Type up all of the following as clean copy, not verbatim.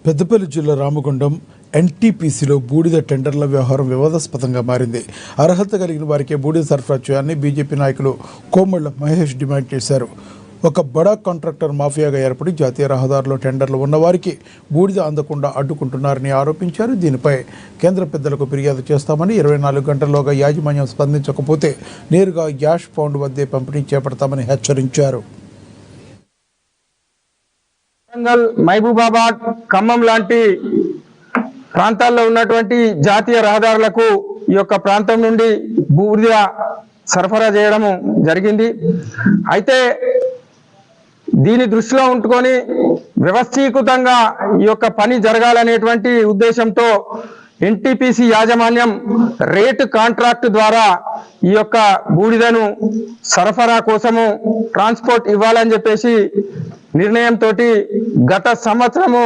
పెద్దపల్లి జిల్లా రామగుండం ఎన్టీపీసీలో బూడిద టెండర్ల వ్యవహారం వివాదాస్పదంగా మారింది. అర్హత కలిగిన వారికే బూడిద సరఫరా చేయాలని బీజేపీ నాయకులు కోమళ్ల మహేష్ డిమాండ్ చేశారు. ఒక బడా కాంట్రాక్టర్ మాఫియాగా ఏర్పడి జాతీయ రహదారులో టెండర్లు ఉన్నవారికి బూడిద అందకుండా అడ్డుకుంటున్నారని ఆరోపించారు. దీనిపై కేంద్ర పెద్దలకు ఫిర్యాదు చేస్తామని, 24 గంటల్లోగా యాజమాన్యం స్పందించకపోతే నేరుగా యాష్ పౌండ్ వద్దే పంపిణీ చేపడతామని హెచ్చరించారు. మహబూబాబాద్, ఖమ్మం లాంటి ప్రాంతాల్లో ఉన్నటువంటి జాతీయ రహదారులకు ఈ యొక్క ప్రాంతం నుండి బూడిద సరఫరా చేయడం జరిగింది. అయితే దీని దృష్టిలో ఉంచుకొని వ్యవస్థీకృతంగా ఈ యొక్క పని జరగాలనేటువంటి ఉద్దేశంతో ఎన్టీపీసీ యాజమాన్యం రేటు కాంట్రాక్ట్ ద్వారా ఈ యొక్క బూడిదను సరఫరా కోసము ట్రాన్స్పోర్ట్ ఇవ్వాలని చెప్పేసి నిర్ణయంతో గత సంవత్సరము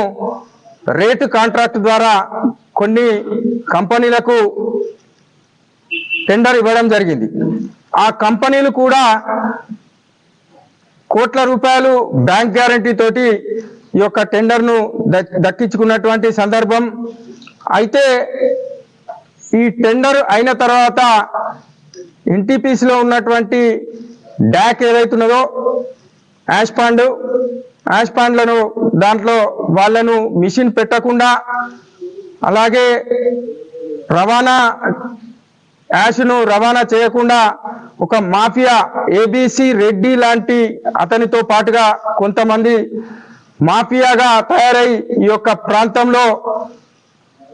రేటు కాంట్రాక్ట్ ద్వారా కొన్ని కంపెనీలకు టెండర్ ఇవ్వడం జరిగింది. ఆ కంపెనీలు కూడా కోట్ల రూపాయలు బ్యాంక్ గ్యారంటీ తోటి ఈ యొక్క టెండర్ను దక్కించుకున్నటువంటి సందర్భం. అయితే ఈ టెండర్ అయిన తర్వాత ఎన్టీపీసీలో ఉన్నటువంటి డ్యాక్ ఏదైతున్నదో యాష్ పాండ్లను దాంట్లో వాళ్ళను మిషన్ పెట్టకుండా, అలాగే యాష్ను రవాణా చేయకుండా ఒక మాఫియా ఏబీసీ రెడ్డి లాంటి అతనితో పాటుగా కొంతమంది మాఫియాగా తయారై ఈ యొక్క ప్రాంతంలో